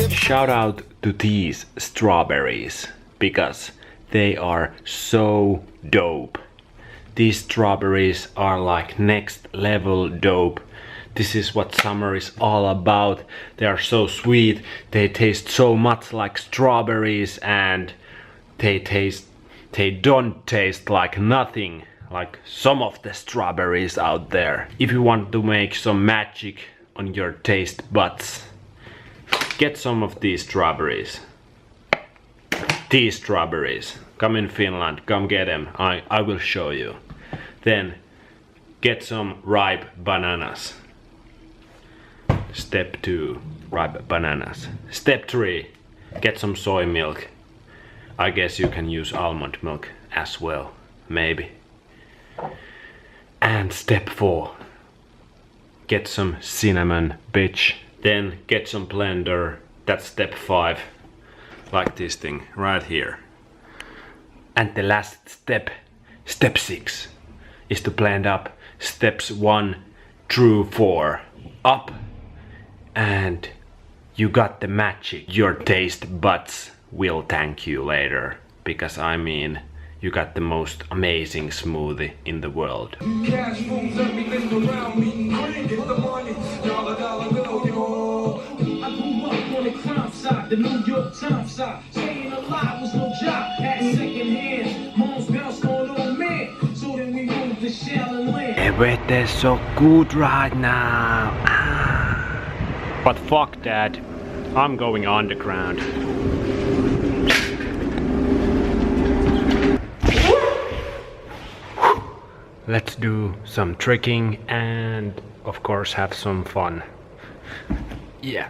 Shout out to these strawberries because they are so dope. These strawberries are like next level dope. This is what summer is all about. They are so sweet, they taste so much like strawberries, and they don't taste like nothing, like some of the strawberries out there. If you want to make some magic on your taste buds, get some of these strawberries. These strawberries. Come in Finland, come get them. I will show you. Then get some ripe bananas. Step 2, ripe bananas. Step 3, get some soy milk. I guess you can use almond milk as well, maybe. And step 4, get some cinnamon, bitch. Then get some blender. That's step 5. Like this thing right here. And the last step, step 6, is to blend up steps 1 through 4. Up, and you got the magic. Your taste buds will thank you later, because I mean, you got the most amazing smoothie in the world. Cash moves everything around me. Get the money, dollar, dollar bill, yo. I grew up on the crime side, the New York Times side. Staying alive was no job, had second hand. Moms bounced on old man, so then we moved to shell and land. The weather's so good right now. But fuck that, I'm going underground. Let's do some trekking and of course have some fun. Yeah.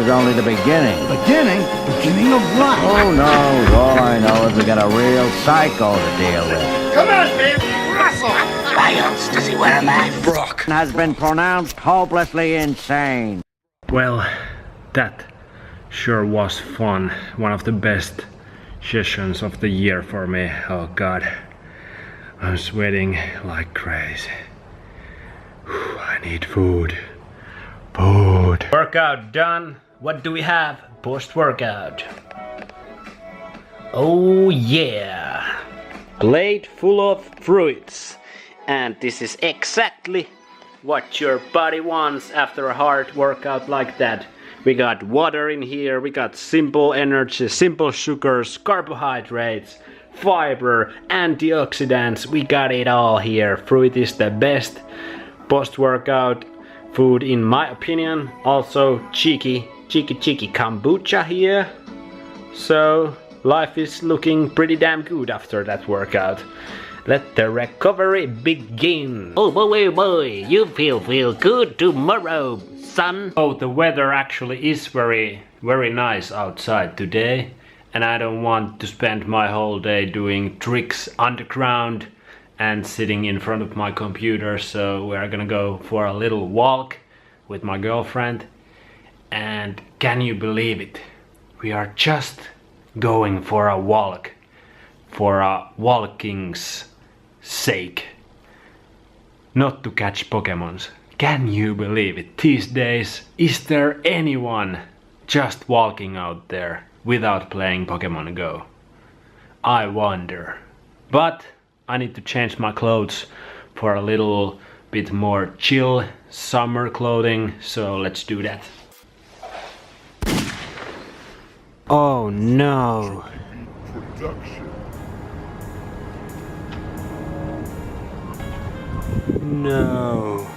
Only the beginning. Beginning? Beginning of what? Who knows? All I know is we got a real psycho to deal with. Come on, baby! Russell! Why else does he wear a mask? Brock! Has been pronounced hopelessly insane. Well, that sure was fun. One of the best sessions of the year for me. Oh god, I'm sweating like crazy. Whew, I need food. Food. Workout done. What do we have post-workout? Oh yeah! Plate full of fruits. And this is exactly what your body wants after a hard workout like that. We got water in here, we got simple energy, simple sugars, carbohydrates, fiber, antioxidants. We got it all here. Fruit is the best post-workout food in my opinion. Also cheeky kombucha here. So life is looking pretty damn good after that workout. Let the recovery begin. Oh boy, you feel good tomorrow, son. Oh, the weather actually is very nice outside today, and I don't want to spend my whole day doing tricks underground and sitting in front of my computer, so we're gonna go for a little walk with my girlfriend. And can you believe it? We are just going for a walk, for a walking's sake, not to catch Pokemons. Can you believe it? These days, is there anyone just walking out there without playing Pokemon Go? I wonder. But I need to change my clothes for a little bit more chill summer clothing, so let's do that. Oh no. No.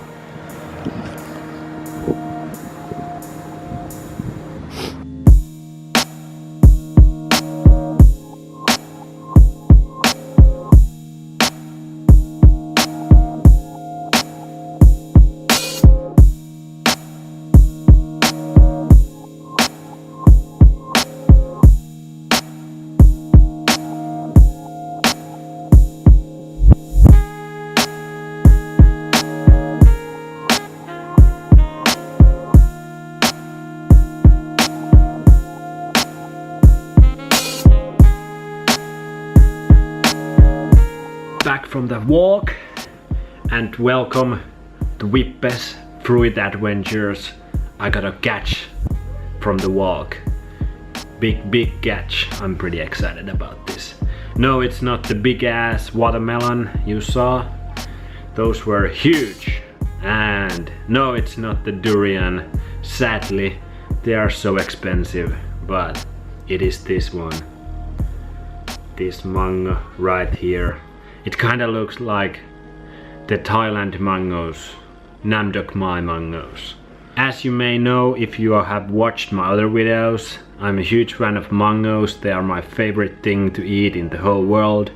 Back from the walk, and welcome to Wippe's Fruit Adventures. I got a catch from the walk. Big catch. I'm pretty excited about this. No, it's not the big ass watermelon you saw. Those were huge. And no, it's not the durian. Sadly, they are so expensive, but it is this one. This mango right here. It kinda looks like the Thailand mangoes, Nam Dok Mai mangoes. As you may know if you have watched my other videos, I'm a huge fan of mangoes. They are my favorite thing to eat in the whole world,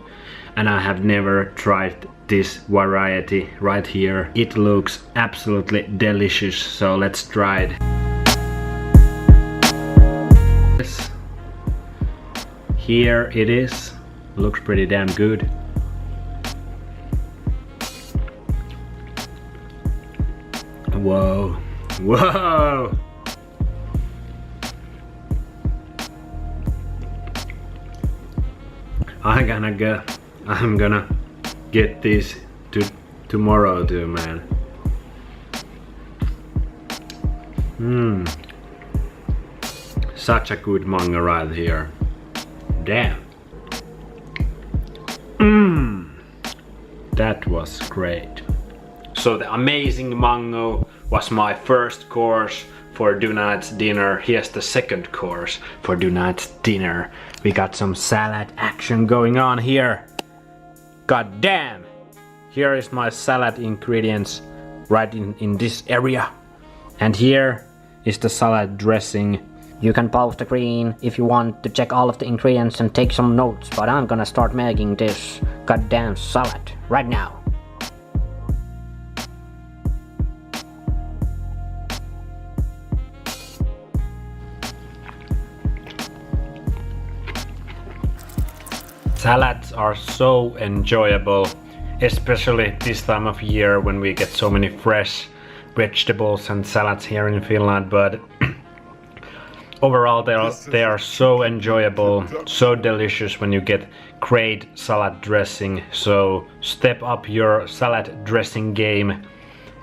and I have never tried this variety right here. It looks absolutely delicious, so let's try it. Here it is. Looks pretty damn good. Whoa, whoa! I'm gonna get this tomorrow too, man. Such a good mango right here. Damn. That was great. So the amazing mango was my first course for tonight's dinner. Here's the second course for tonight's dinner. We got some salad action going on here. God damn! Here is my salad ingredients right in this area. And here is the salad dressing. You can pause the screen if you want to check all of the ingredients and take some notes, but I'm gonna start making this goddamn salad right now. Salads are so enjoyable, especially this time of year when we get so many fresh vegetables and salads here in Finland, but overall they are so enjoyable, so delicious when you get great salad dressing. So step up your salad dressing game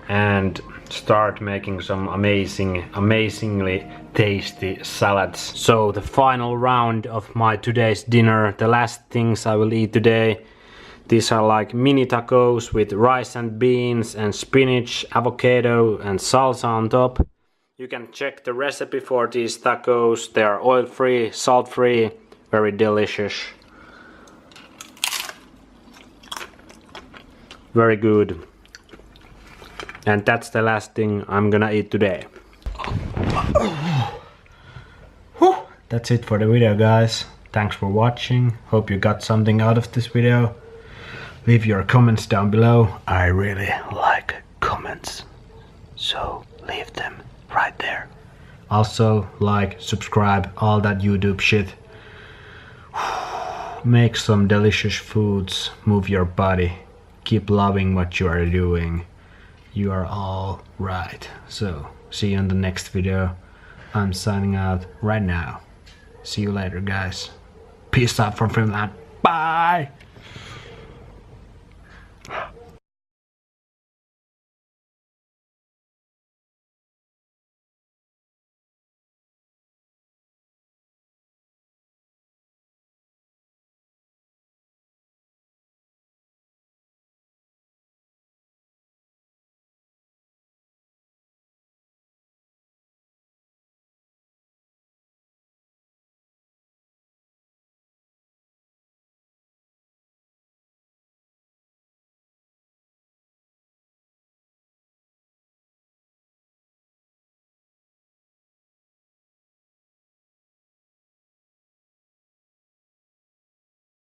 and start making some amazingly tasty salads. So the final round of my today's dinner, the last things I will eat today. These are like mini tacos with rice and beans and spinach, avocado and salsa on top. You can check the recipe for these tacos. They are oil-free, salt-free, very delicious. Very good. And that's the last thing I'm gonna eat today. That's it for the video, guys. Thanks for watching. Hope you got something out of this video. Leave your comments down below. I really like comments, so leave them right there. Also, like, subscribe, all that YouTube shit. Make some delicious foods, move your body, keep loving what you are doing. You are all right. So, see you in the next video. I'm signing out right now. See you later, guys. Peace out from Finland. Bye!